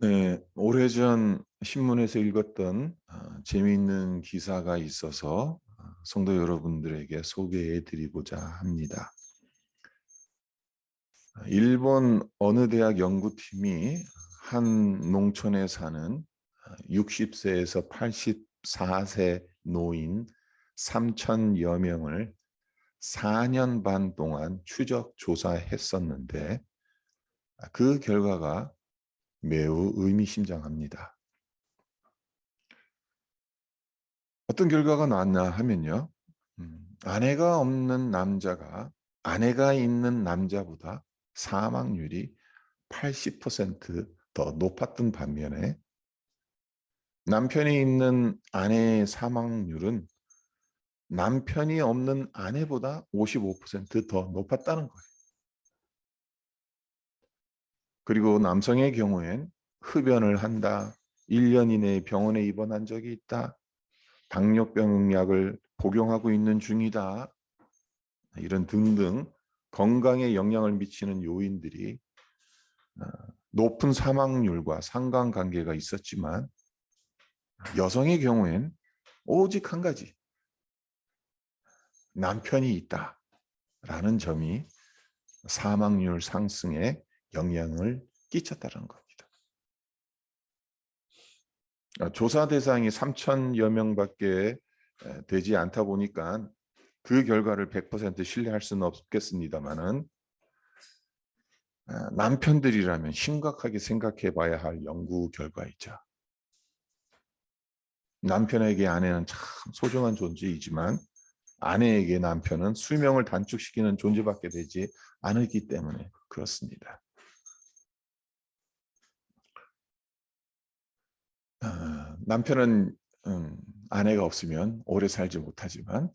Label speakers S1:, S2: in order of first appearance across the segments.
S1: 네, 오래전 신문에서 읽었던 재미있는 기사가 있어서 성도 여러분들에게 소개해 드리고자 합니다. 일본 어느 대학 연구팀이 한 농촌에 사는 60세에서 84세 노인 3천여 명을 4년 반 동안 추적 조사했었는데 그 결과가 매우 의미심장합니다. 어떤 결과가 나왔나 하면요. 아내가 없는 남자가 아내가 있는 남자보다 사망률이 80%더 높았던 반면에 남편이 있는 아내의 사망률은 남편이 없는 아내보다 55%더 높았다는 거예요. 그리고 남성의 경우엔 흡연을 한다, 1년 이내에 병원에 입원한 적이 있다, 당뇨병 약을 복용하고 있는 중이다, 이런 등등 건강에 영향을 미치는 요인들이 높은 사망률과 상관관계가 있었지만 여성의 경우엔 오직 한 가지, 남편이 있다라는 점이 사망률 상승에 영향을 끼쳤다는 겁니다. 조사 대상이 3천여 명밖에 되지 않다 보니까 그 결과를 100% 신뢰할 수는 없겠습니다만은 남편들이라면 심각하게 생각해 봐야 할 연구 결과이죠. 남편에게 아내는 참 소중한 존재이지만 아내에게 남편은 수명을 단축시키는 존재밖에 되지 않았기 때문에 그렇습니다. 남편은 아내가 없으면 오래 살지 못하지만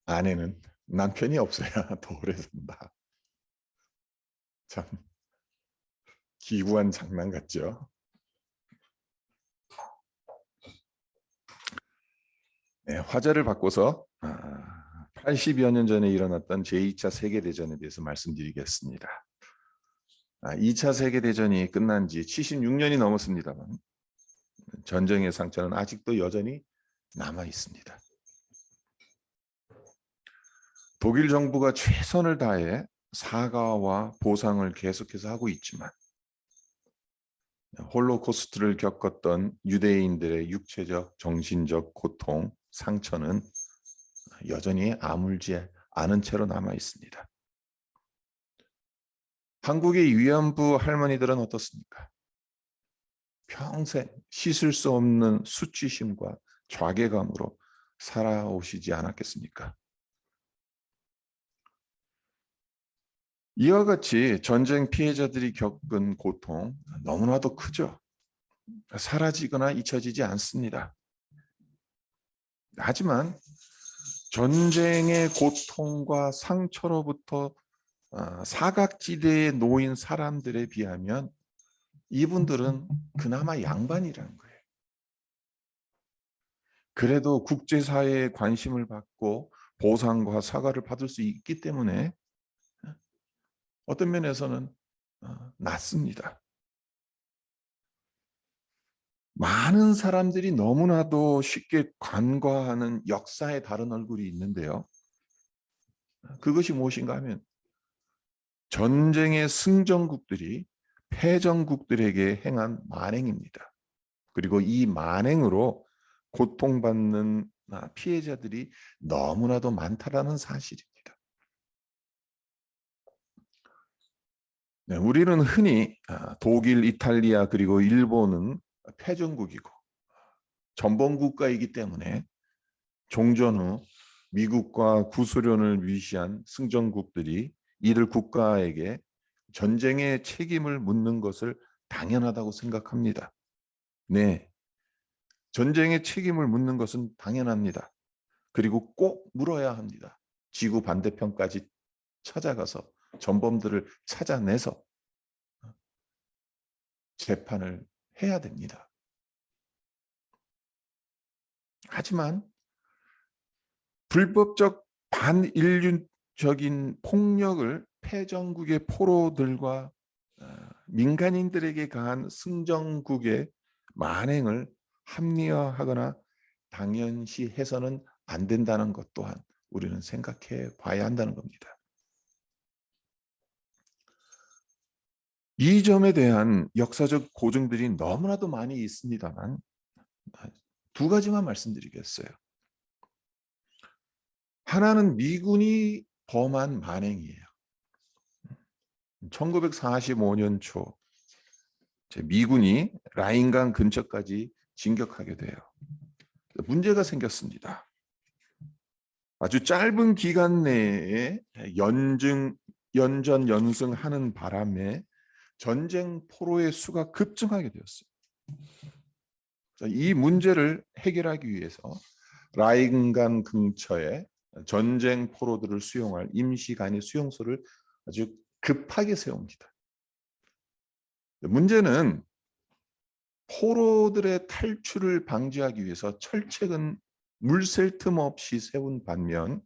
S1: 아내는 남편이 없어야 더 오래 산다. 참 기구한 장난 같죠. 네, 화제를 바꿔서 80여 년 전에 일어났던 제2차 세계대전에 대해서 말씀드리겠습니다. 2차 세계대전이 끝난 지 76년이 넘었습니다만 전쟁의 상처는 아직도 여전히 남아 있습니다. 독일 정부가 최선을 다해 사과와 보상을 계속해서 하고 있지만 홀로코스트를 겪었던 유대인들의 육체적, 정신적 고통, 상처는 여전히 아물지 않은 채로 남아 있습니다. 한국의 위안부 할머니들은 어떻습니까? 평생 씻을 수 없는 수치심과 좌괴감으로 살아오시지 않았겠습니까? 이와 같이 전쟁 피해자들이 겪은 고통 너무나도 크죠. 사라지거나 잊혀지지 않습니다. 하지만 전쟁의 고통과 상처로부터 사각지대에 놓인 사람들에 비하면 이분들은 그나마 양반이라는 거예요. 그래도 국제사회의 관심을 받고 보상과 사과를 받을 수 있기 때문에 어떤 면에서는 낫습니다. 많은 사람들이 너무나도 쉽게 간과하는 역사의 다른 얼굴이 있는데요. 그것이 무엇인가 하면 전쟁의 승전국들이 패전국들에게 행한 만행입니다. 그리고 이 만행으로 고통받는 피해자들이 너무나도 많다라는 사실입니다. 네, 우리는 흔히 독일, 이탈리아 그리고 일본은 패전국이고 전범국가이기 때문에 종전 후 미국과 구소련을 위시한 승전국들이 이들 국가에게 전쟁의 책임을 묻는 것을 당연하다고 생각합니다. 네, 전쟁의 책임을 묻는 것은 당연합니다. 그리고 꼭 물어야 합니다. 지구 반대편까지 찾아가서 전범들을 찾아내서 재판을 해야 됩니다. 하지만 불법적 반인륜적인 폭력을 패전국의 포로들과 민간인들에게 가한 승정국의 만행을 합리화하거나 당연시해서는 안 된다는 것 또한 우리는 생각해 봐야 한다는 겁니다. 이 점에 대한 역사적 고증들이 너무나도 많이 있습니다만 두 가지만 말씀드리겠어요. 하나는 미군이 범한 만행이에요. 1945년 초 미군이 라인강 근처까지 진격하게 돼요. 문제가 생겼습니다. 아주 짧은 기간 내에 연전 연승하는 바람에 전쟁 포로의 수가 급증하게 되었어요. 이 문제를 해결하기 위해서 라인강 근처에 전쟁 포로들을 수용할 임시간이 수용소를 아주 급하게 세웁니다. 문제는 포로들의 탈출을 방지하기 위해서 철책은 물샐 틈 없이 세운 반면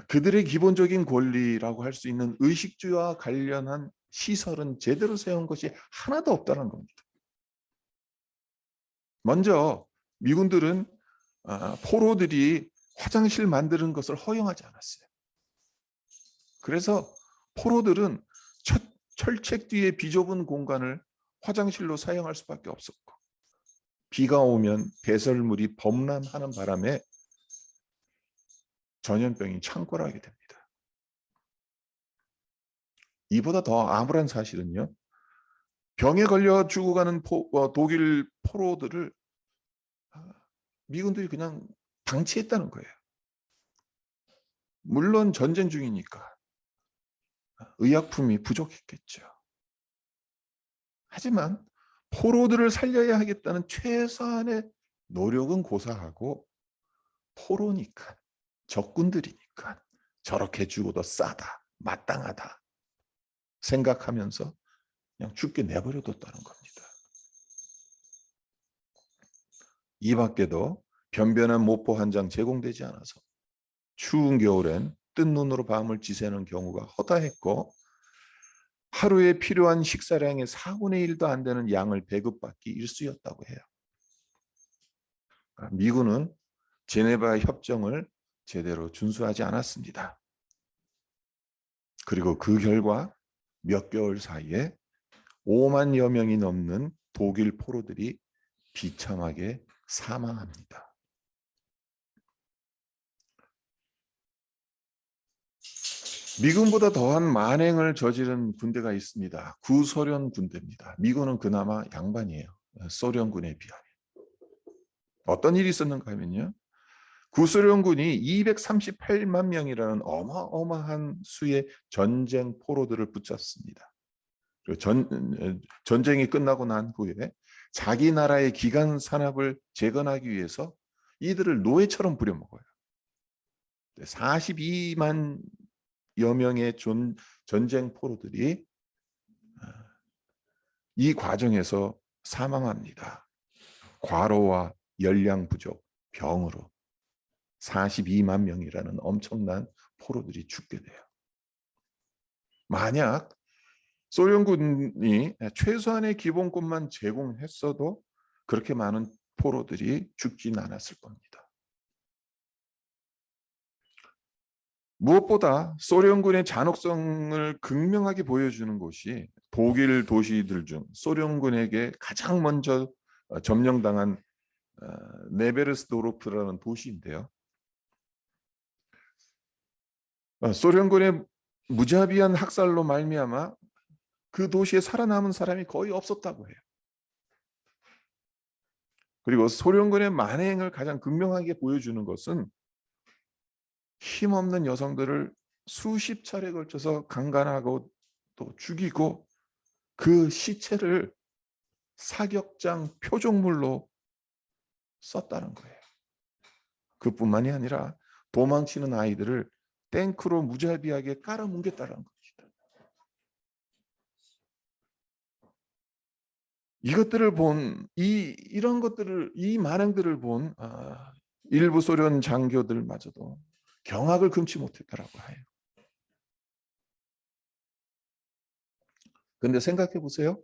S1: 그들의 기본적인 권리라고 할 수 있는 의식주와 관련한 시설은 제대로 세운 것이 하나도 없다는 겁니다. 먼저 미군들은 포로들이 화장실 만드는 것을 허용하지 않았어요. 그래서 포로들은 철책 뒤에 비좁은 공간을 화장실로 사용할 수밖에 없었고 비가 오면 배설물이 범람하는 바람에 전염병이 창궐하게 됩니다. 이보다 더 암울한 사실은요. 병에 걸려 죽어가는 독일 포로들을 미군들이 그냥 방치했다는 거예요. 물론 전쟁 중이니까 의약품이 부족했겠죠. 하지만 포로들을 살려야 하겠다는 최소한의 노력은 고사하고 포로니까 적군들이니까 저렇게 죽어도 싸다, 마땅하다 생각하면서 그냥 죽게 내버려뒀다는 겁니다. 이 밖에도 변변한 모포 한 장 제공되지 않아서 추운 겨울엔 뜬 눈으로 밤을 지새는 경우가 허다했고 하루에 필요한 식사량의 4분의 1도 안 되는 양을 배급받기 일쑤였다고 해요. 미군은 제네바 협정을 제대로 준수하지 않았습니다. 그리고 그 결과 몇 개월 사이에 5만여 명이 넘는 독일 포로들이 비참하게 사망합니다. 미군보다 더한 만행을 저지른 군대가 있습니다. 구소련 군대입니다. 미군은 그나마 양반이에요. 소련군에 비하면. 어떤 일이 있었는가 하면요. 구소련군이 238만 명이라는 어마어마한 수의 전쟁 포로들을 붙잡습니다. 전쟁이 끝나고 난 후에 자기 나라의 기간 산업을 재건하기 위해서 이들을 노예처럼 부려먹어요. 42만여 명의 전쟁 포로들이 이 과정에서 사망합니다. 과로와 열량 부족, 병으로 42만 명이라는 엄청난 포로들이 죽게 돼요. 만약 소련군이 최소한의 기본권만 제공했어도 그렇게 많은 포로들이 죽진 않았을 겁니다. 무엇보다 소련군의 잔혹성을 극명하게 보여주는 곳이 독일 도시들 중 소련군에게 가장 먼저 점령당한 네베르스도르프라는 도시인데요. 소련군의 무자비한 학살로 말미암아 그 도시에 살아남은 사람이 거의 없었다고 해요. 그리고 소련군의 만행을 가장 극명하게 보여주는 것은 힘없는 여성들을 수십 차례 걸쳐서 강간하고 또 죽이고 그 시체를 사격장 표적물로 썼다는 거예요. 그뿐만이 아니라 도망치는 아이들을 탱크로 무자비하게 깔아뭉갰다는 겁니다. 이것들을 본 이런 것들을 이 만행들을 본 일부 소련 장교들마저도 경악을 금치 못했다라고 해요. 근데 생각해 보세요.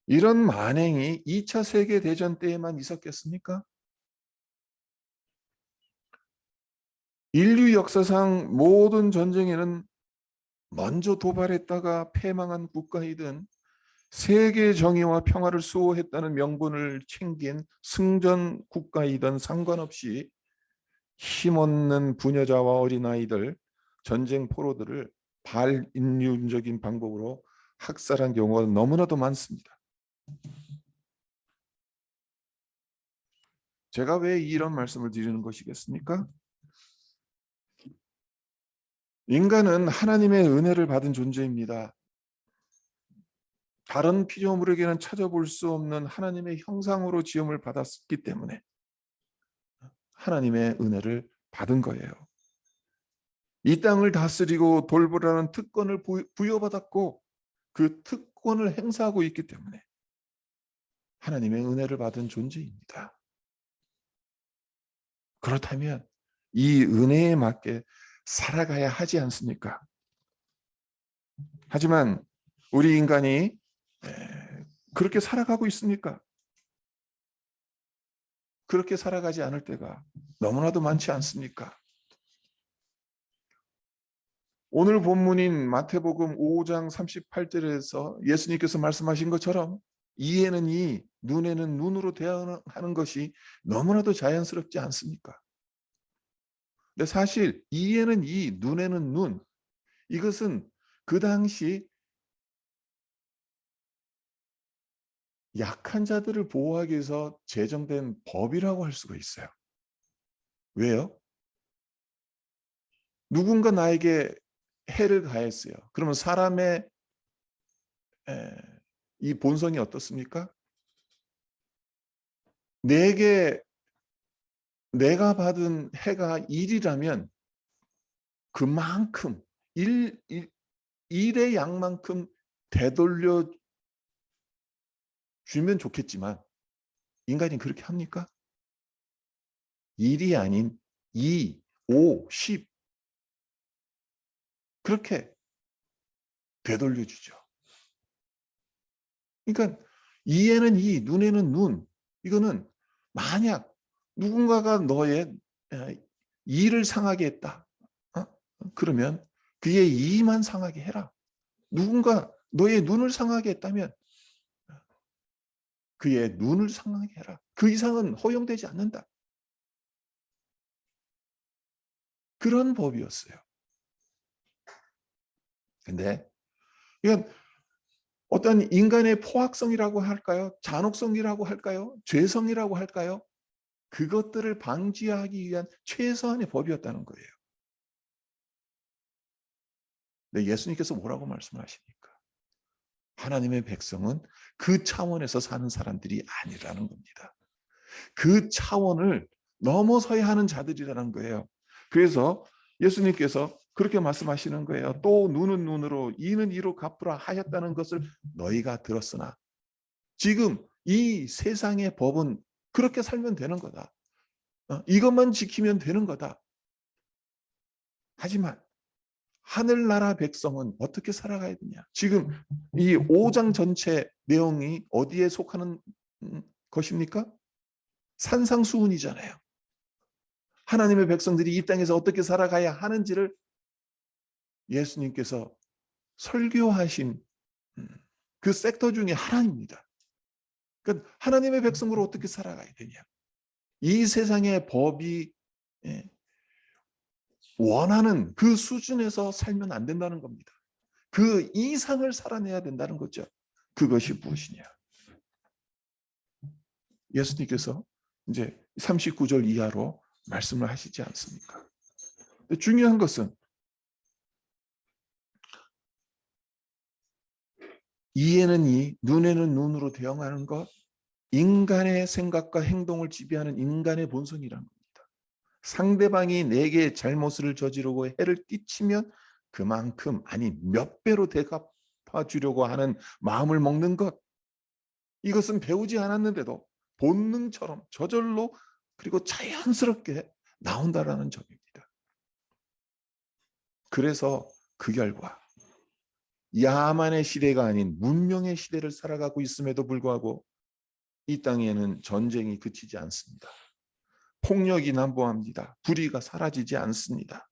S1: 이런 만행이 2차 세계대전 때에만 있었겠습니까? 인류 역사상 모든 전쟁에는 먼저 도발했다가 패망한 국가이든 세계 정의와 평화를 수호했다는 명분을 챙긴 승전 국가이든 상관없이 힘없는 부녀자와 어린아이들, 전쟁 포로들을 반인륜적인 방법으로 학살한 경우가 너무나도 많습니다. 제가 왜 이런 말씀을 드리는 것이겠습니까? 인간은 하나님의 은혜를 받은 존재입니다. 다른 피조물에게는 찾아볼 수 없는 하나님의 형상으로 지음을 받았기 때문에 하나님의 은혜를 받은 거예요. 이 땅을 다스리고 돌보라는 특권을 부여받았고 그 특권을 행사하고 있기 때문에 하나님의 은혜를 받은 존재입니다. 그렇다면 이 은혜에 맞게 살아가야 하지 않습니까? 하지만 우리 인간이 그렇게 살아가고 있습니까? 그렇게 살아가지 않을 때가 너무나도 많지 않습니까? 오늘 본문인 마태복음 5장 38절에서 예수님께서 말씀하신 것처럼 이에는 이, 눈에는 눈으로 대하는 것이 너무나도 자연스럽지 않습니까? 근데 사실 이에는 이, 눈에는 눈, 이것은 그 당시 약한 자들을 보호하기 위해서 제정된 법이라고 할 수가 있어요. 왜요? 누군가 나에게 해를 가했어요. 그러면 사람의 이 본성이 어떻습니까? 내가 받은 해가 1이라면 그만큼 일의 양만큼 되돌려 주면 좋겠지만 인간이 그렇게 합니까? 1이 아닌 2, 5, 10 그렇게 되돌려 주죠. 그러니까 이에는 이, 눈에는 눈. 이거는 만약 누군가가 너의 이를 상하게 했다. 그러면 그의 이만 상하게 해라. 누군가 너의 눈을 상하게 했다면 그의 눈을 상하게 해라. 그 이상은 허용되지 않는다. 그런 법이었어요. 근데 이건 어떤 인간의 포악성이라고 할까요? 잔혹성이라고 할까요? 죄성이라고 할까요? 그것들을 방지하기 위한 최소한의 법이었다는 거예요. 근데 예수님께서 뭐라고 말씀하십니까? 하나님의 백성은 그 차원에서 사는 사람들이 아니라는 겁니다. 그 차원을 넘어서야 하는 자들이라는 거예요. 그래서 예수님께서 그렇게 말씀하시는 거예요. 또 눈은 눈으로 이는 이로 갚으라 하였다는 것을 너희가 들었으나 지금 이 세상의 법은 그렇게 살면 되는 거다. 이것만 지키면 되는 거다. 하지만 하늘나라 백성은 어떻게 살아가야 되냐? 지금 이 5장 전체 내용이 어디에 속하는 것입니까? 산상수훈이잖아요. 하나님의 백성들이 이 땅에서 어떻게 살아가야 하는지를 예수님께서 설교하신 그 섹터 중에 하나입니다. 그러니까 하나님의 백성으로 어떻게 살아가야 되냐? 이 세상의 법이 원하는 그 수준에서 살면 안 된다는 겁니다. 그 이상을 살아내야 된다는 거죠. 그것이 무엇이냐? 예수님께서 이제 39절 이하로 말씀을 하시지 않습니까? 중요한 것은 이에는 이, 눈에는 눈으로 대응하는 것, 인간의 생각과 행동을 지배하는 인간의 본성이라는 겁니다. 상대방이 내게 잘못을 저지르고 해를 끼치면 그만큼 아니 몇 배로 대갚아 주려고 하는 마음을 먹는 것, 이것은 배우지 않았는데도 본능처럼 저절로 그리고 자연스럽게 나온다라는 점입니다. 그래서 그 결과 야만의 시대가 아닌 문명의 시대를 살아가고 있음에도 불구하고 이 땅에는 전쟁이 그치지 않습니다. 폭력이 난무합니다. 불의가 사라지지 않습니다.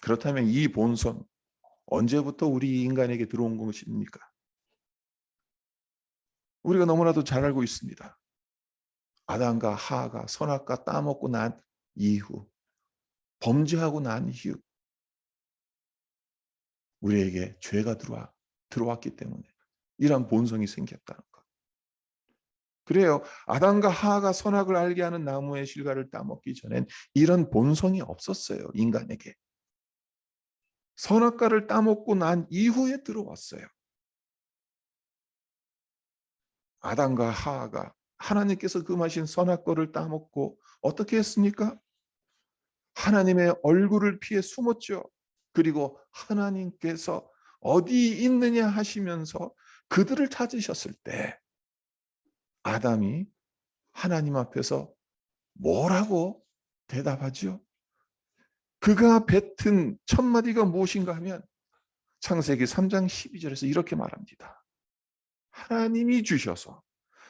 S1: 그렇다면 이 본성 언제부터 우리 인간에게 들어온 것입니까? 우리가 너무나도 잘 알고 있습니다. 아담과 하하가 선악과 따먹고 난 이후, 범죄하고 난 이후 우리에게 죄가 들어왔기 때문에 이러한 본성이 생겼다는 것. 그래요. 아담과 하하가 선악을 알게 하는 나무의 실과를 따먹기 전엔 이런 본성이 없었어요. 인간에게. 선악과를 따먹고 난 이후에 들어왔어요. 아담과 하하가 하나님께서 금하신 선악과를 따먹고 어떻게 했습니까? 하나님의 얼굴을 피해 숨었죠. 그리고 하나님께서 어디 있느냐 하시면서 그들을 찾으셨을 때 아담이 하나님 앞에서 뭐라고 대답하죠? 그가 뱉은 첫 마디가 무엇인가 하면 창세기 3장 12절에서 이렇게 말합니다. 하나님이 주셔서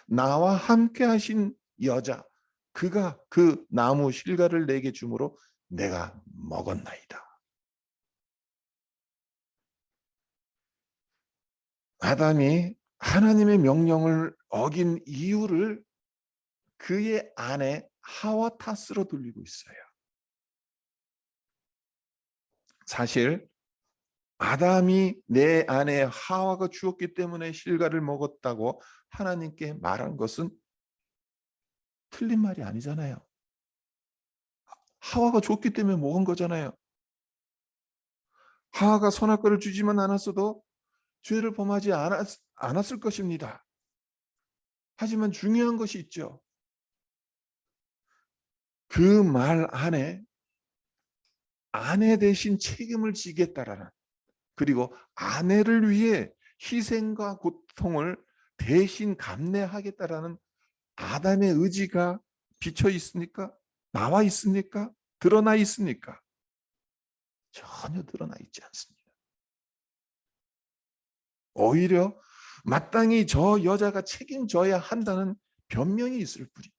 S1: 나와 함께 하신 여자, 그가 그 나무 실과를 내게 주므로 내가 먹었나이다. 아담이 하나님의 명령을 어긴 이유를 그의 아내 하와 탓으로 돌리고 있어요. 사실 아담이 내 아내 하와가 주었기 때문에 실과를 먹었다고 하나님께 말한 것은 틀린 말이 아니잖아요. 하와가 줬기 때문에 먹은 거잖아요. 하와가 선악과를 주지만 않았어도 죄를 범하지 않았을 것입니다. 하지만 중요한 것이 있죠. 그 말 안에 아내 대신 책임을 지겠다라는, 그리고 아내를 위해 희생과 고통을 대신 감내하겠다라는 아담의 의지가 비쳐 있습니까? 나와 있습니까? 드러나 있습니까? 전혀 드러나 있지 않습니다. 오히려 마땅히 저 여자가 책임져야 한다는 변명이 있을 뿐입니다.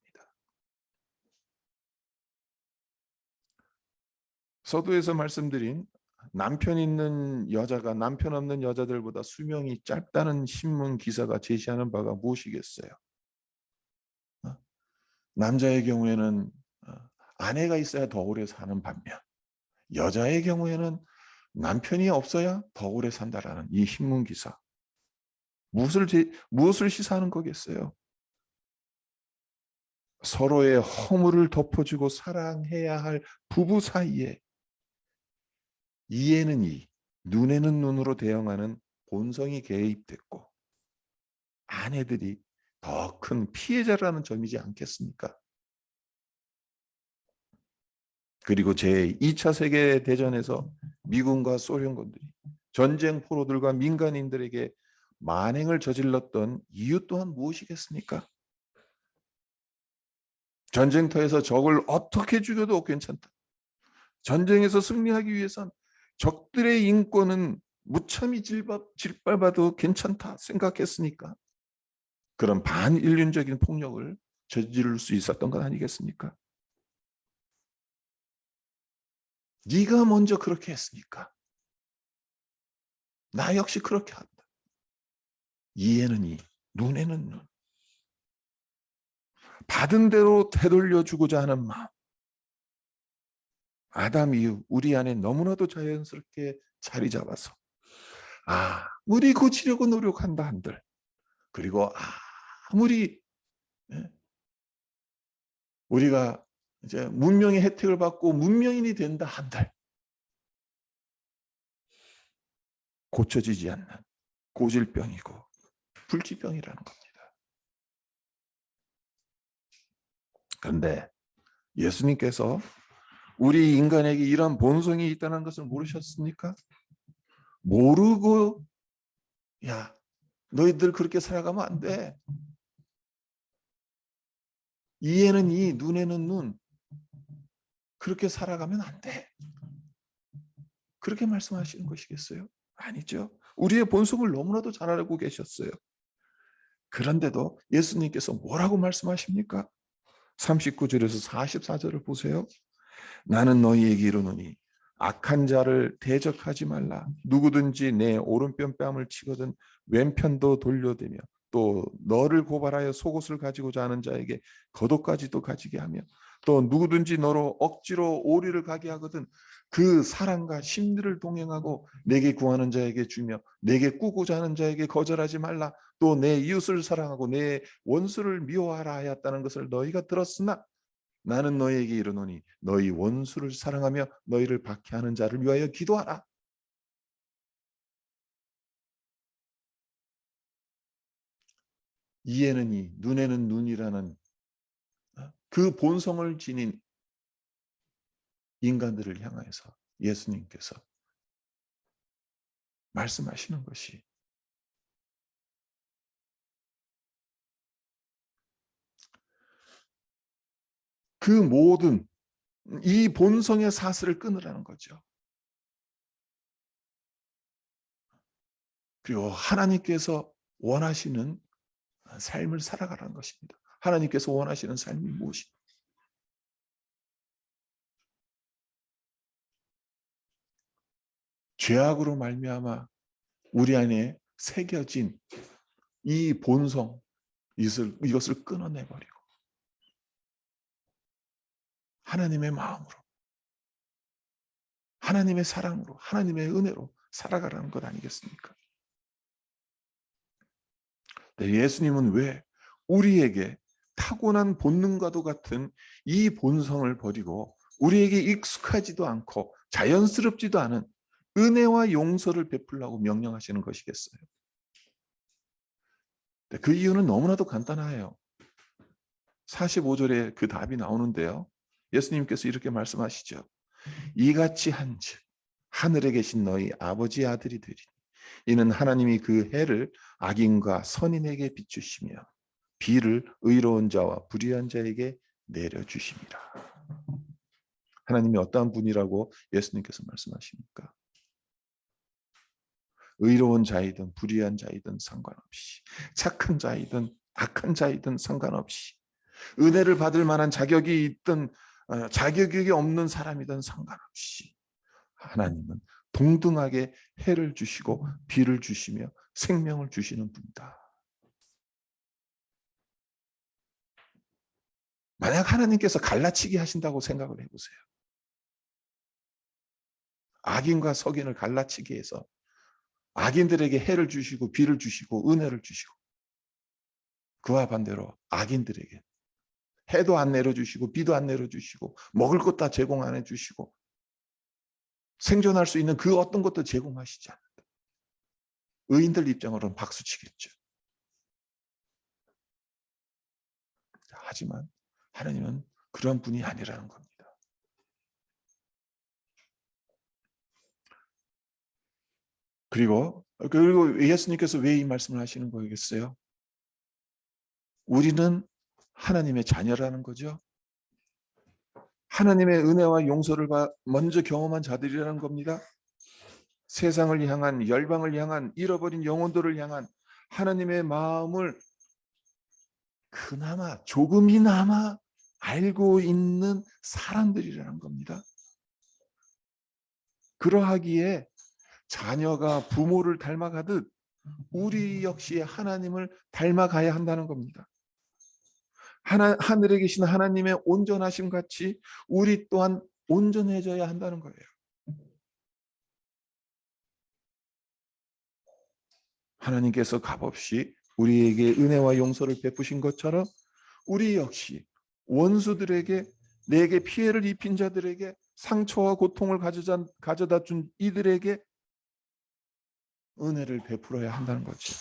S1: 서두에서 말씀드린 남편 있는 여자가 남편 없는 여자들보다 수명이 짧다는 신문 기사가 제시하는 바가 무엇이겠어요? 남자의 경우에는 아내가 있어야 더 오래 사는 반면 여자의 경우에는 남편이 없어야 더 오래 산다라는 이 신문 기사. 무엇을 시사하는 거겠어요? 서로의 허물을 덮어주고 사랑해야 할 부부 사이에 이에는 이, 눈에는 눈으로 대응하는 본성이 개입됐고 아내들이 더 큰 피해자라는 점이지 않겠습니까? 그리고 제2차 세계대전에서 미군과 소련군들이 전쟁 포로들과 민간인들에게 만행을 저질렀던 이유 또한 무엇이겠습니까? 전쟁터에서 적을 어떻게 죽여도 괜찮다. 전쟁에서 승리하기 위해선 적들의 인권은 무참히 짓밟아도 괜찮다 생각했으니까 그런 반인륜적인 폭력을 저지를 수 있었던 건 아니겠습니까? 네가 먼저 그렇게 했으니까 나 역시 그렇게 한다. 이에는 이, 눈에는 눈. 받은 대로 되돌려주고자 하는 마음. 아담 이후 우리 안에 너무나도 자연스럽게 자리 잡아서 아무리 고치려고 노력한다 한들, 그리고 아무리 우리가 이제 문명의 혜택을 받고 문명인이 된다 한들 고쳐지지 않는 고질병이고 불치병이라는 겁니다. 그런데 예수님께서 우리 인간에게 이런 본성이 있다는 것을 모르셨습니까? 모르고 야 너희들 그렇게 살아가면 안 돼. 이에는 이, 눈에는 눈. 그렇게 살아가면 안 돼. 그렇게 말씀하시는 것이겠어요? 아니죠. 우리의 본성을 너무나도 잘 알고 계셨어요. 그런데도 예수님께서 뭐라고 말씀하십니까? 39절에서 44절을 보세요. 나는 너희에게 이르노니 악한 자를 대적하지 말라. 누구든지 내 오른편 뺨을 치거든 왼편도 돌려대며 또 너를 고발하여 속옷을 가지고자 하는 자에게 겉옷까지도 가지게 하며 또 누구든지 너로 억지로 오리를 가게 하거든 그 사랑과 심리를 동행하고 내게 구하는 자에게 주며 내게 꾸고자 하는 자에게 거절하지 말라. 또 내 이웃을 사랑하고 내 원수를 미워하라 하였다는 것을 너희가 들었으나 나는 너희에게 이르노니 너희 원수를 사랑하며 너희를 박해하는 자를 위하여 기도하라. 이에는 이 눈에는 눈이라는 그 본성을 지닌 인간들을 향하여서 예수님께서 말씀하시는 것이 그 모든 이 본성의 사슬을 끊으라는 거죠. 그리고 하나님께서 원하시는 삶을 살아가라는 것입니다. 하나님께서 원하시는 삶이 무엇입니까? 죄악으로 말미암아 우리 안에 새겨진 이 본성 이것을 끊어내버리고 하나님의 마음으로 하나님의 사랑으로 하나님의 은혜로 살아가라는 것 아니겠습니까? 네, 예수님은 왜 우리에게 타고난 본능과도 같은 이 본성을 버리고 우리에게 익숙하지도 않고 자연스럽지도 않은 은혜와 용서를 베풀라고 명령하시는 것이겠어요? 네, 그 이유는 너무나도 간단해요. 45절에 그 답이 나오는데요. 예수님께서 이렇게 말씀하시죠. 이같이 한즉 하늘에 계신 너희 아버지의 아들이 되리니 이는 하나님이 그 해를 악인과 선인에게 비추시며 비를 의로운 자와 불의한 자에게 내려주심이라. 하나님이 어떠한 분이라고 예수님께서 말씀하십니까? 의로운 자이든 불의한 자이든 상관없이 착한 자이든 악한 자이든 상관없이 은혜를 받을 만한 자격이 있든 자격이 없는 사람이든 상관없이 하나님은 동등하게 해를 주시고 비를 주시며 생명을 주시는 분이다. 만약 하나님께서 갈라치기 하신다고 생각을 해보세요. 악인과 석인을 갈라치기 해서 악인들에게 해를 주시고 비를 주시고 은혜를 주시고 그와 반대로 악인들에게 해도 안 내려주시고 비도 안 내려주시고 먹을 것 다 제공 안 해주시고 생존할 수 있는 그 어떤 것도 제공하시지 않는다. 의인들 입장으로는 박수치겠죠. 하지만 하나님은 그런 분이 아니라는 겁니다. 그리고 예수님께서 왜 이 말씀을 하시는 거겠어요? 우리는 하나님의 자녀라는 거죠. 하나님의 은혜와 용서를 먼저 경험한 자들이라는 겁니다. 세상을 향한 열방을 향한 잃어버린 영혼들을 향한 하나님의 마음을 그나마 조금이나마 알고 있는 사람들이라는 겁니다. 그러하기에 자녀가 부모를 닮아가듯 우리 역시 하나님을 닮아가야 한다는 겁니다. 하늘에 계신 하나님의 온전하심 같이 우리 또한 온전해져야 한다는 거예요. 하나님께서 값없이 우리에게 은혜와 용서를 베푸신 것처럼 우리 역시 원수들에게 내게 피해를 입힌 자들에게 상처와 고통을 가져다 준 이들에게 은혜를 베풀어야 한다는 거죠.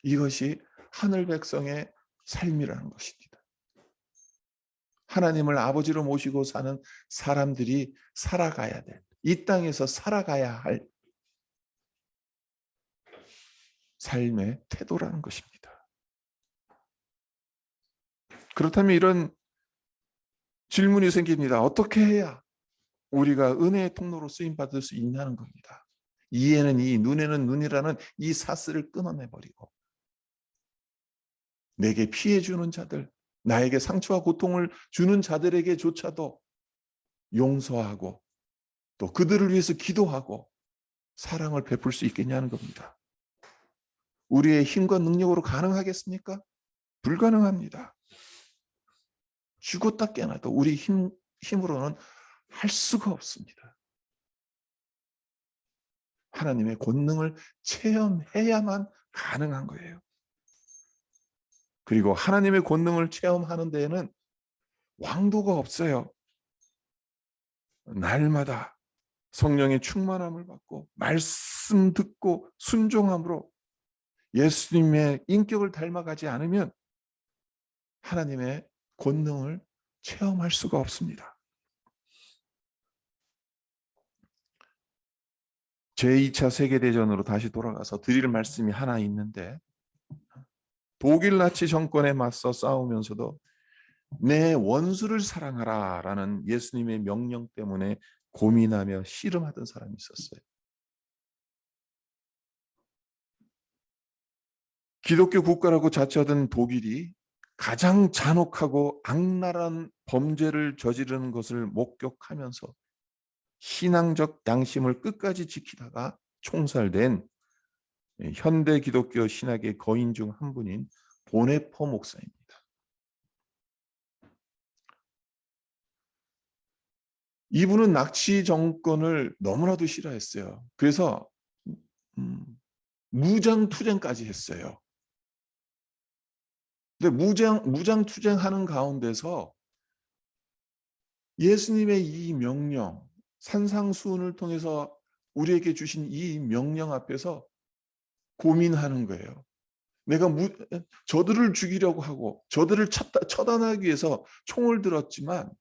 S1: 이것이 하늘 백성의 삶이라는 것입니다. 하나님을 아버지로 모시고 사는 사람들이 살아가야 될, 이 땅에서 살아가야 할 삶의 태도라는 것입니다. 그렇다면 이런 질문이 생깁니다. 어떻게 해야 우리가 은혜의 통로로 쓰임 받을 수 있냐는 겁니다. 이에는 이, 눈에는 눈이라는 이 사슬을 끊어내버리고 내게 피해 주는 자들, 나에게 상처와 고통을 주는 자들에게조차도 용서하고 또 그들을 위해서 기도하고 사랑을 베풀 수 있겠냐는 겁니다. 우리의 힘과 능력으로 가능하겠습니까? 불가능합니다. 죽었다 깨어나도 우리 힘으로는 할 수가 없습니다. 하나님의 권능을 체험해야만 가능한 거예요. 그리고 하나님의 권능을 체험하는 데에는 왕도가 없어요. 날마다 성령의 충만함을 받고 말씀 듣고 순종함으로 예수님의 인격을 닮아가지 않으면 하나님의 권능을 체험할 수가 없습니다. 제2차 세계대전으로 다시 돌아가서 드릴 말씀이 하나 있는데, 독일 나치 정권에 맞서 싸우면서도 내 원수를 사랑하라 라는 예수님의 명령 때문에 고민하며 씨름하던 사람이 있었어요. 기독교 국가라고 자처하던 독일이 가장 잔혹하고 악랄한 범죄를 저지르는 것을 목격하면서 신앙적 양심을 끝까지 지키다가 총살된 현대 기독교 신학의 거인 중 한 분인 보네포 목사입니다. 이분은 나치 정권을 너무나도 싫어했어요. 그래서 무장투쟁까지 했어요. 근데 무장투쟁하는 가운데서 예수님의 이 명령, 산상수훈을 통해서 우리에게 주신 이 명령 앞에서 고민하는 거예요. 내가 저들을 죽이려고 하고 저들을 처단하기 위해서 총을 들었지만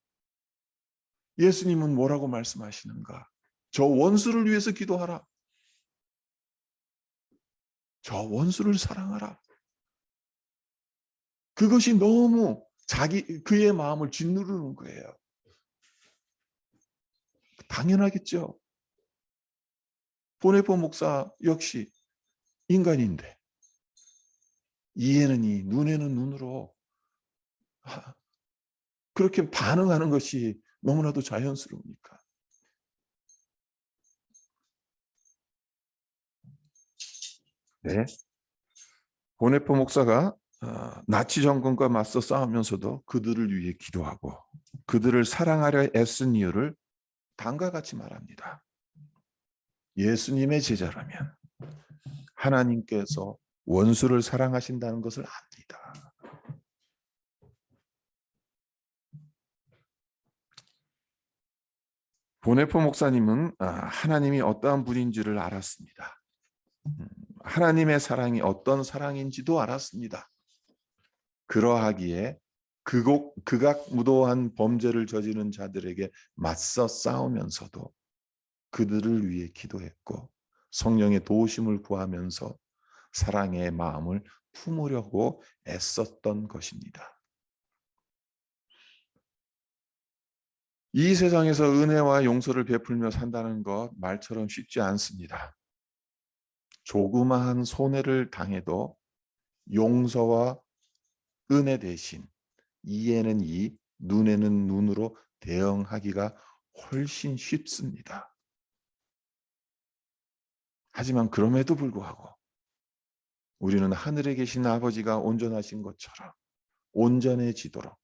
S1: 예수님은 뭐라고 말씀하시는가? 저 원수를 위해서 기도하라. 저 원수를 사랑하라. 그것이 너무 그의 마음을 짓누르는 거예요. 당연하겠죠. 보네포 목사 역시 인간인데 이에는 이, 눈에는 눈으로 그렇게 반응하는 것이 너무나도 자연스러우니까. 네. 보네포 목사가 나치 정권과 맞서 싸우면서도 그들을 위해 기도하고 그들을 사랑하려 애쓴 이유를 다음과 같이 말합니다. 예수님의 제자라면 하나님께서 원수를 사랑하신다는 것을 압니다. 보네포 목사님은 하나님이 어떠한 분인지를 알았습니다. 하나님의 사랑이 어떤 사랑인지도 알았습니다. 그러하기에 극악무도한 범죄를 저지른 자들에게 맞서 싸우면서도 그들을 위해 기도했고 성령의 도우심을 구하면서 사랑의 마음을 품으려고 애썼던 것입니다. 이 세상에서 은혜와 용서를 베풀며 산다는 것 말처럼 쉽지 않습니다. 조그마한 손해를 당해도 용서와 은혜 대신 이에는 이, 눈에는 눈으로 대응하기가 훨씬 쉽습니다. 하지만 그럼에도 불구하고 우리는 하늘에 계신 아버지가 온전하신 것처럼 온전해지도록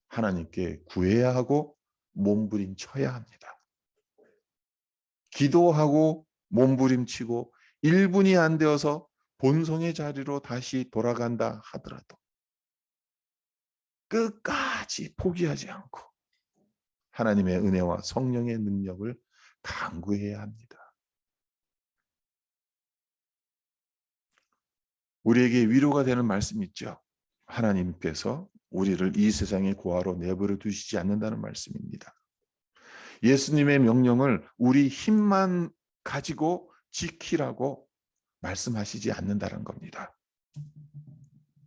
S1: 하나님께 구해야 하고 몸부림쳐야 합니다. 기도하고 몸부림치고 1분이 안 되어서 본성의 자리로 다시 돌아간다 하더라도 끝까지 포기하지 않고 하나님의 은혜와 성령의 능력을 간구해야 합니다. 우리에게 위로가 되는 말씀 있죠. 하나님께서 우리를 이 세상의 고아로 내버려 두시지 않는다는 말씀입니다. 예수님의 명령을 우리 힘만 가지고 지키라고 말씀하시지 않는다는 겁니다.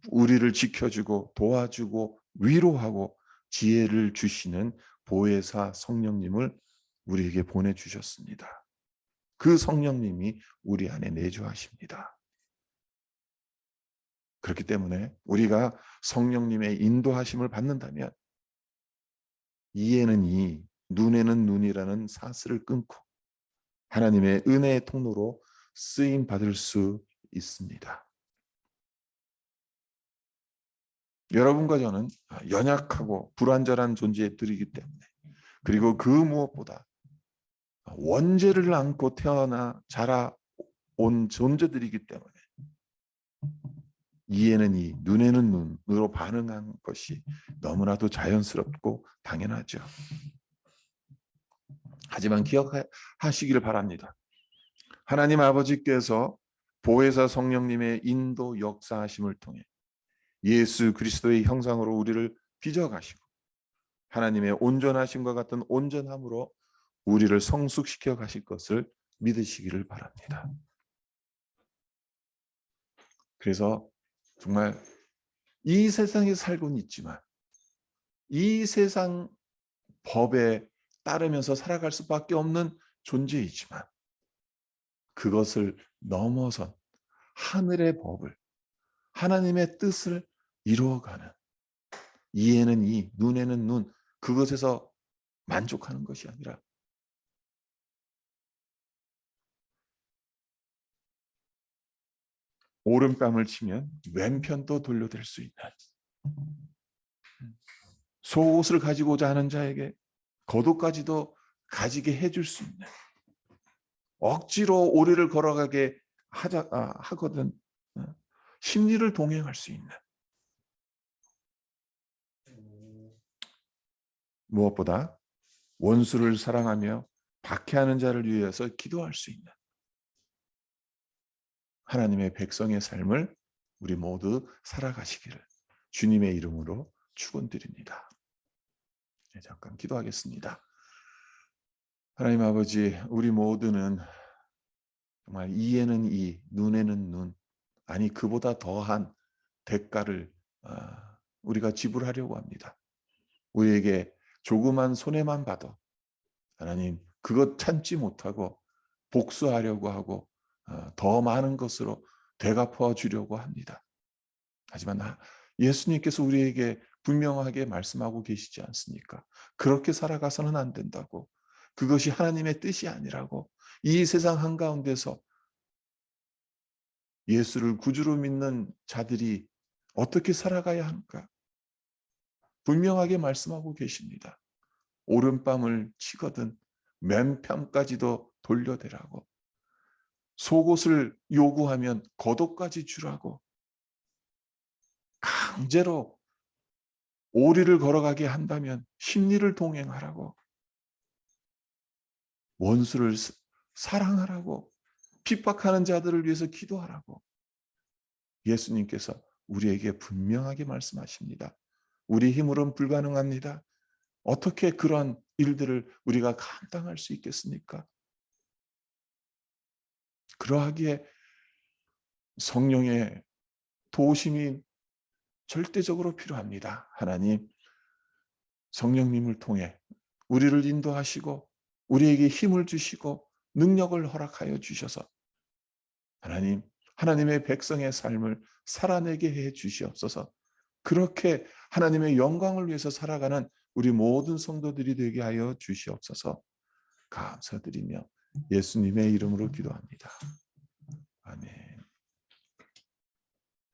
S1: 우리를 지켜주고 도와주고 위로하고 지혜를 주시는 보혜사 성령님을 우리에게 보내주셨습니다. 그 성령님이 우리 안에 내주하십니다. 그렇기 때문에 우리가 성령님의 인도하심을 받는다면 이에는 이, 눈에는 눈이라는 사슬을 끊고 하나님의 은혜의 통로로 쓰임 받을 수 있습니다. 여러분과 저는 연약하고 불완전한 존재들이기 때문에, 그리고 그 무엇보다 원죄를 안고 태어나 자라온 존재들이기 때문에 이에는 이, 눈에는 눈으로 반응한 것이 너무나도 자연스럽고 당연하죠. 하지만 기억하시기를 바랍니다. 하나님 아버지께서 보혜사 성령님의 인도 역사하심을 통해 예수 그리스도의 형상으로 우리를 빚어가시고 하나님의 온전하심과 같은 온전함으로 우리를 성숙시켜 가실 것을 믿으시기를 바랍니다. 그래서 정말 이 세상에 살고는 있지만 이 세상 법에 따르면서 살아갈 수밖에 없는 존재이지만 그것을 넘어선 하늘의 법을, 하나님의 뜻을 이루어가는, 이에는 이, 눈에는 눈, 그것에서 만족하는 것이 아니라 오른뺨을 치면 왼편도 돌려댈 수 있는, 속옷을 가지고자 하는 자에게 겉옷까지도 가지게 해줄 수 있는, 억지로 오리를 걸어가게 하거든 심리를 동행할 수 있는, 무엇보다 원수를 사랑하며 박해하는 자를 위해서 기도할 수 있는 하나님의 백성의 삶을 우리 모두 살아가시기를 주님의 이름으로 축원드립니다. 잠깐 기도하겠습니다. 하나님 아버지, 우리 모두는 정말 이에는 이, 눈에는 눈, 아니 그보다 더한 대가를 우리가 지불하려고 합니다. 우리에게 조그만 손해만 봐도 하나님 그것 참지 못하고 복수하려고 하고 더 많은 것으로 되갚아 주려고 합니다. 하지만 예수님께서 우리에게 분명하게 말씀하고 계시지 않습니까? 그렇게 살아가서는 안 된다고, 그것이 하나님의 뜻이 아니라고, 이 세상 한가운데서 예수를 구주로 믿는 자들이 어떻게 살아가야 하는가 분명하게 말씀하고 계십니다. 오른뺨을 치거든 맨편까지도 돌려대라고, 속옷을 요구하면 겉옷까지 주라고, 강제로 오리를 걸어가게 한다면 심리를 동행하라고, 원수를 사랑하라고, 핍박하는 자들을 위해서 기도하라고 예수님께서 우리에게 분명하게 말씀하십니다. 우리 힘으로는 불가능합니다. 어떻게 그런 일들을 우리가 감당할 수 있겠습니까? 그러하기에 성령의 도우심이 절대적으로 필요합니다. 하나님, 성령님을 통해 우리를 인도하시고 우리에게 힘을 주시고 능력을 허락하여 주셔서 하나님, 하나님의 백성의 삶을 살아내게 해 주시옵소서. 그렇게 하나님의 영광을 위해서 살아가는 우리 모든 성도들이 되게 하여 주시옵소서. 감사드리며 예수님의 이름으로 기도합니다.